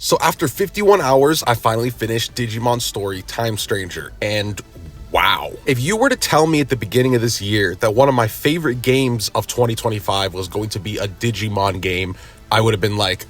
So after 51 hours, I finally finished Digimon Story Time Stranger, and wow. If you were to tell me at the beginning of this year that one of my favorite games of 2025 was going to be a Digimon game, I would have been like,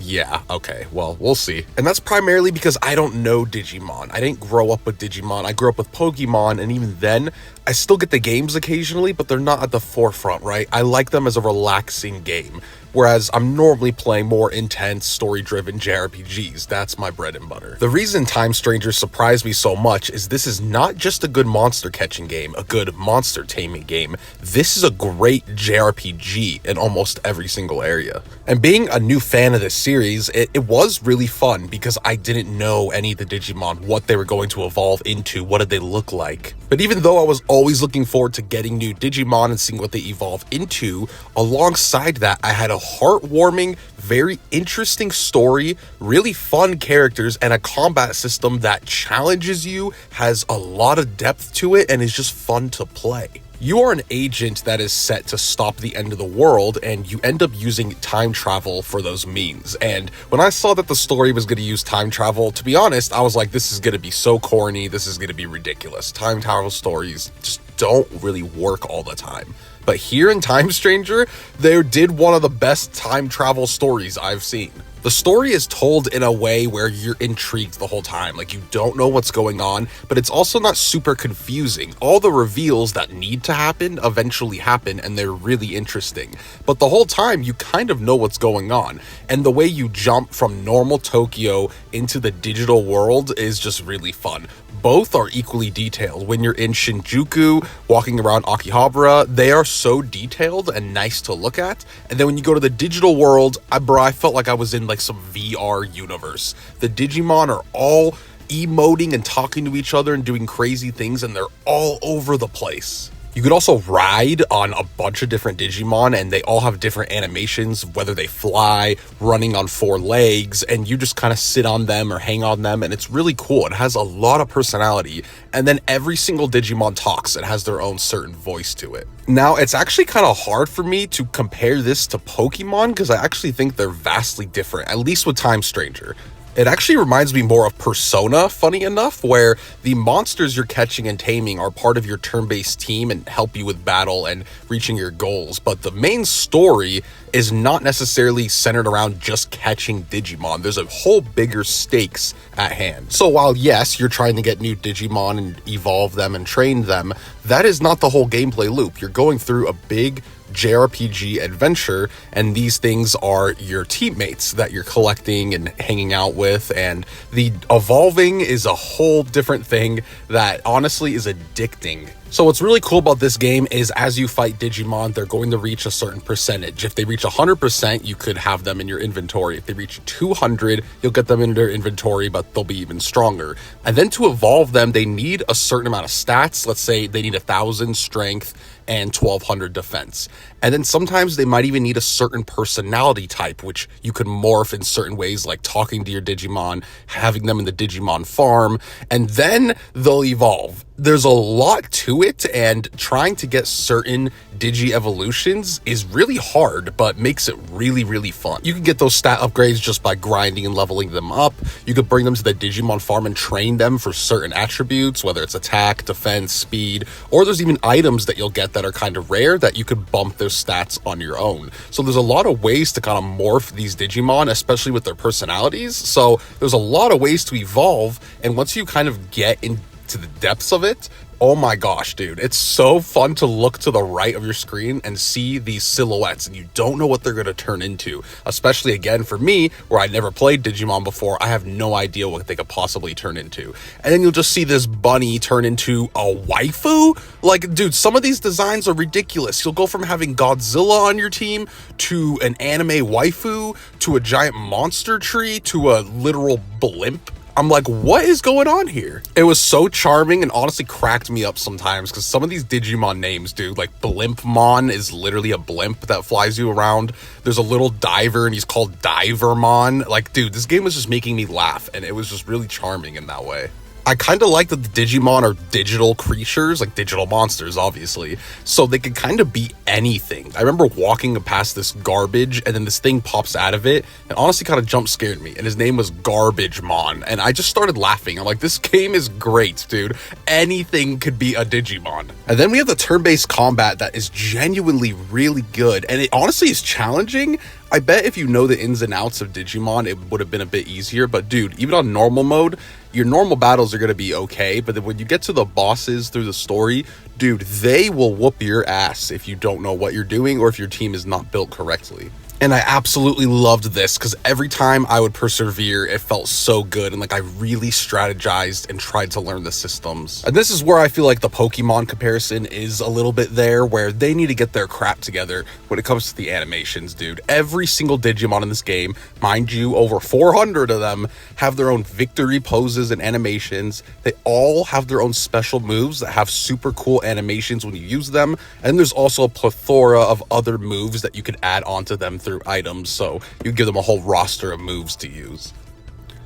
yeah, okay, well, we'll see. And that's primarily because I don't know Digimon. I didn't grow up with Digimon. I grew up with Pokemon, and even then, I still get the games occasionally, but they're not at the forefront, right? I like them as a relaxing game, whereas I'm normally playing more intense, story-driven Jrpgs. That's my bread and butter. The reason Time Stranger surprised me so much is this is not just a good monster catching game, a good monster taming game. This is a great Jrpg in almost every single area. And being a new fan of this series, it was really fun because I didn't know any of the Digimon, what they were going to evolve into, what did they look like. But even though I was always looking forward to getting new Digimon and seeing what they evolve into, alongside that, I had a heartwarming, very interesting story, really fun characters, and a combat system that challenges you, has a lot of depth to it, and is just fun to play. You are an agent that is set to stop the end of the world, and you end up using time travel for those means. And when I saw that the story was going to use time travel, to be honest, I was like, this is going to be so corny, this is going to be ridiculous. Time travel stories just don't really work all the time. But here in Time Stranger, they did one of the best time travel stories I've seen. The story is told in a way where you're intrigued the whole time, like you don't know what's going on, but it's also not super confusing. All the reveals that need to happen eventually happen, and they're really interesting. But the whole time, you kind of know what's going on, and the way you jump from normal Tokyo into the digital world is just really fun. Both are equally detailed. When you're in Shinjuku, walking around Akihabara, they are so detailed and nice to look at. And then when you go to the digital world, I felt like I was in like some VR universe. The Digimon are all emoting and talking to each other and doing crazy things, and they're all over the place. You could also ride on a bunch of different Digimon, and they all have different animations, whether they fly, running on 4 legs, and you just kind of sit on them or hang on them, and it's really cool. It has a lot of personality, and then every single Digimon talks. It has their own certain voice to it. Now, it's actually kind of hard for me to compare this to Pokemon, because I actually think they're vastly different, at least with Time Stranger. It actually reminds me more of Persona, funny enough, where the monsters you're catching and taming are part of your turn-based team and help you with battle and reaching your goals. But the main story is not necessarily centered around just catching Digimon. There's a whole bigger stakes at hand. So while yes, you're trying to get new Digimon and evolve them and train them, that is not the whole gameplay loop. You're going through a big JRPG adventure, and these things are your teammates that you're collecting and hanging out with, and the evolving is a whole different thing that honestly is addicting. So what's really cool about this game is as you fight Digimon, they're going to reach a certain percentage. If they reach 100%, you could have them in your inventory. If they reach 200, you'll get them in your inventory, but they'll be even stronger. And then to evolve them, they need a certain amount of stats. Let's say they need 1,000 strength and 1,200 defense. And then sometimes they might even need a certain personality type, which you could morph in certain ways, like talking to your Digimon, having them in the Digimon farm, and then they'll evolve. There's a lot to it, and trying to get certain Digi evolutions is really hard, but makes it really, really fun. You can get those stat upgrades just by grinding and leveling them up. You could bring them to the Digimon farm and train them for certain attributes, whether it's attack, defense, speed, or there's even items that you'll get that are kind of rare that you could bump those stats on your own. So there's a lot of ways to kind of morph these Digimon, especially with their personalities. So there's a lot of ways to evolve, and once you kind of get into the depths of it, oh my gosh, dude, it's so fun to look to the right of your screen and see these silhouettes, and you don't know what they're going to turn into. Especially, again, for me, where I never played Digimon before, I have no idea what they could possibly turn into. And then you'll just see this bunny turn into a waifu? Like, dude, some of these designs are ridiculous. You'll go from having Godzilla on your team to an anime waifu to a giant monster tree to a literal blimp. I'm like, what is going on here? It was so charming and honestly cracked me up sometimes, because some of these Digimon names, dude, like Blimpmon is literally a blimp that flies you around. There's a little diver and he's called Divermon. Like, dude, this game was just making me laugh, and it was just really charming in that way. I kind of like that the Digimon are digital creatures, like digital monsters, obviously, so they could kind of be anything. I remember walking past this garbage, and then this thing pops out of it, and honestly kind of jump scared me, and his name was Garbagemon, and I just started laughing. I'm like, this game is great, dude. Anything could be a Digimon. And then we have the turn-based combat that is genuinely really good, and it honestly is challenging. I bet if you know the ins and outs of Digimon, it would have been a bit easier, but dude, even on normal mode, your normal battles are going to be okay, but then when you get to the bosses through the story, dude, they will whoop your ass if you don't know what you're doing or if your team is not built correctly. And I absolutely loved this because every time I would persevere, it felt so good. And like I really strategized and tried to learn the systems. And this is where I feel like the Pokemon comparison is a little bit there, where they need to get their crap together when it comes to the animations, dude. Every single Digimon in this game, mind you, over 400 of them, have their own victory poses and animations. They all have their own special moves that have super cool animations when you use them. And there's also a plethora of other moves that you can add onto them through items, so you give them a whole roster of moves to use.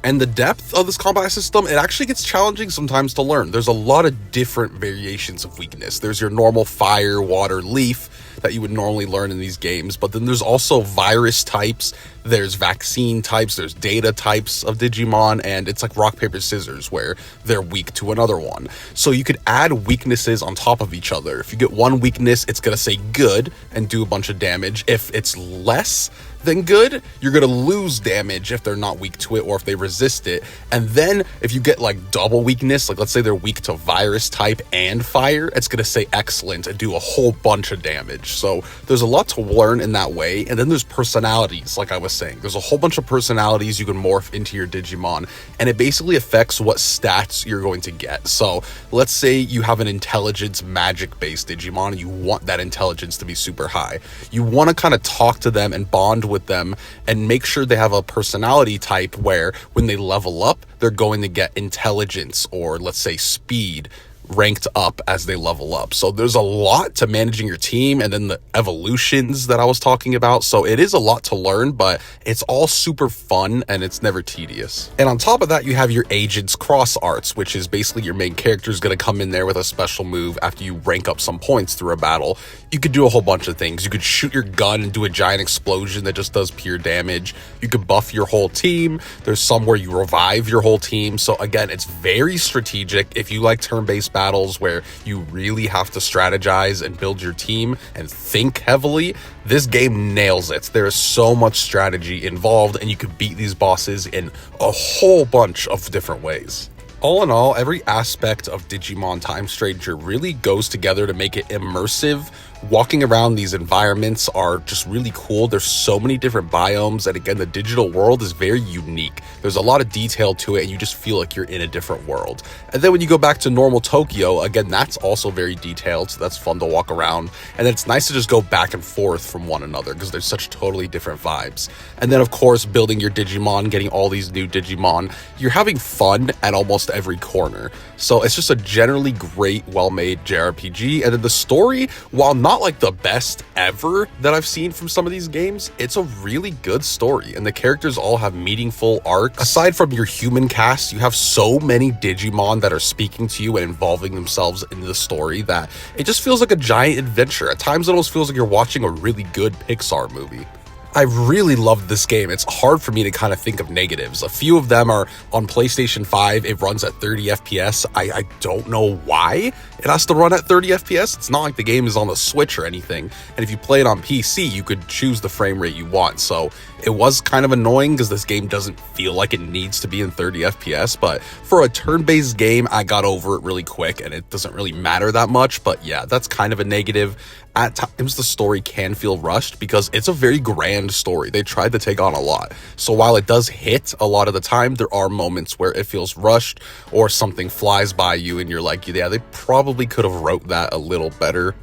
And the depth of this combat system, it actually gets challenging sometimes to learn. There's a lot of different variations of weakness. There's your normal fire, water, leaf that you would normally learn in these games, but then there's also virus types, there's vaccine types, there's data types of Digimon, and it's like rock, paper, scissors where they're weak to another one. So you could add weaknesses on top of each other. If you get one weakness, it's going to say good and do a bunch of damage. If it's less than good, you're gonna lose damage if they're not weak to it or if they resist it. And then if you get like double weakness, like let's say they're weak to virus type and fire, it's gonna say excellent and do a whole bunch of damage. So there's a lot to learn in that way. And then there's personalities, like I was saying. There's a whole bunch of personalities you can morph into your Digimon, and it basically affects what stats you're going to get. So let's say you have an intelligence magic based Digimon and you want that intelligence to be super high. You want to kind of talk to them and bond with them and make sure they have a personality type where when they level up, they're going to get intelligence or let's say speed ranked up as they level up. So there's a lot to managing your team, and then the evolutions that I was talking about. So it is a lot to learn, but it's all super fun and it's never tedious. And on top of that, you have your agents cross arts, which is basically your main character is going to come in there with a special move after you rank up some points through a battle. You could do a whole bunch of things. You could shoot your gun and do a giant explosion that just does pure damage. You could buff your whole team. There's some where you revive your whole team. So again, it's very strategic. If you like turn-based battles where you really have to strategize and build your team and think heavily, this game nails it. There is so much strategy involved, and you can beat these bosses in a whole bunch of different ways. All in all, every aspect of Digimon Time Stranger really goes together to make it immersive. Walking around these environments are just really cool. There's so many different biomes, and again, the digital world is very unique. There's a lot of detail to it, and you just feel like you're in a different world. And then when you go back to normal Tokyo, again, that's also very detailed, so that's fun to walk around. And then it's nice to just go back and forth from one another because there's such totally different vibes. And then, of course, building your Digimon, getting all these new Digimon, you're having fun at almost every corner. So it's just a generally great, well-made JRPG. And then the story, while not like the best ever that I've seen from some of these games, it's a really good story, and the characters all have meaningful arcs. Aside from your human cast, you have so many Digimon that are speaking to you and involving themselves in the story that it just feels like a giant adventure. At times it almost feels like you're watching a really good Pixar movie. I really loved this game. It's hard for me to kind of think of negatives. A few of them are on PlayStation 5. It runs at 30 FPS. I don't know why it has to run at 30 FPS. It's not like the game is on the Switch or anything. And if you play it on PC, you could choose the frame rate you want. So it was kind of annoying because this game doesn't feel like it needs to be in 30 FPS. But for a turn-based game, I got over it really quick, and it doesn't really matter that much. But yeah, that's kind of a negative. At times, the story can feel rushed because it's a very grand story. They tried to take on a lot. So while it does hit a lot of the time, there are moments where it feels rushed or something flies by you and you're like, yeah, they probably could have wrote that a little better.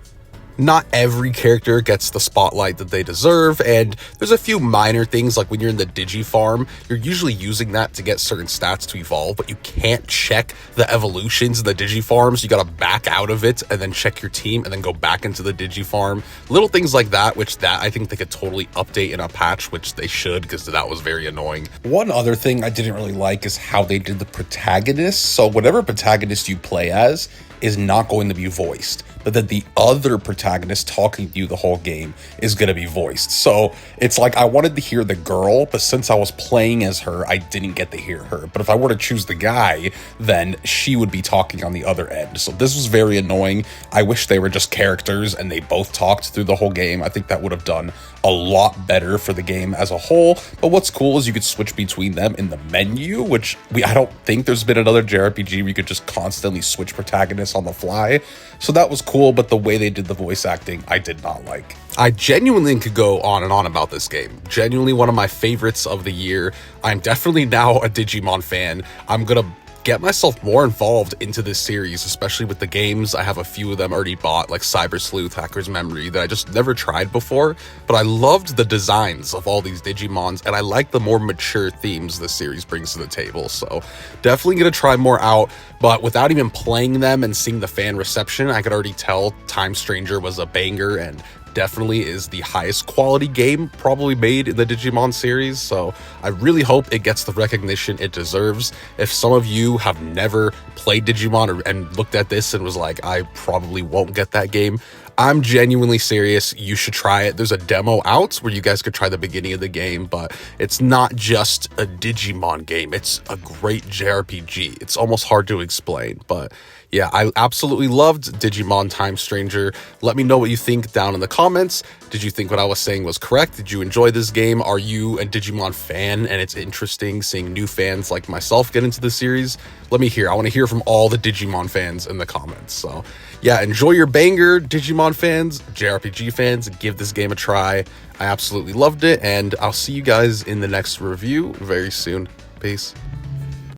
Not every character gets the spotlight that they deserve, and there's a few minor things like when you're in the Digi farm, you're usually using that to get certain stats to evolve, but you can't check the evolutions in the Digi farms. You gotta back out of it and then check your team and then go back into the Digi farm. Little things like that, which I think they could totally update in a patch, which they should, because that was very annoying. One other thing I didn't really like is how they did the protagonist. So whatever protagonist you play as is not going to be voiced, but then the other protagonist talking to you the whole game is going to be voiced. So it's like I wanted to hear the girl, but since I was playing as her, I didn't get to hear her. But if I were to choose the guy, then she would be talking on the other end. So this was very annoying. I wish they were just characters and they both talked through the whole game. I think that would have done a lot better for the game as a whole. But what's cool is you could switch between them in the menu, which I don't think there's been another JRPG where you could just constantly switch protagonists on the fly. So that was cool, but the way they did the voice acting, I did not like. I genuinely could go on and on about this game. Genuinely one of my favorites of the year. I'm definitely now a Digimon fan. I'm gonna get myself more involved into this series, especially with the games. I have a few of them already bought, like Cyber Sleuth, Hacker's Memory, that I just never tried before, but I loved the designs of all these Digimons, and I like the more mature themes this series brings to the table, so definitely gonna try more out. But without even playing them and seeing the fan reception, I could already tell Time Stranger was a banger, and definitely is the highest quality game probably made in the Digimon series, so I really hope it gets the recognition it deserves. If some of you have never played Digimon and looked at this and was like, I probably won't get that game, I'm genuinely serious. You should try it. There's a demo out where you guys could try the beginning of the game, but it's not just a Digimon game. It's a great JRPG. It's almost hard to explain, but yeah, I absolutely loved Digimon Time Stranger. Let me know what you think down in the comments. Did you think what I was saying was correct? Did you enjoy this game? Are you a Digimon fan and it's interesting seeing new fans like myself get into the series? Let me hear. I want to hear from all the Digimon fans in the comments. So yeah, enjoy your banger, Digimon fans, JRPG fans. Give this game a try. I absolutely loved it, and I'll see you guys in the next review very soon. Peace.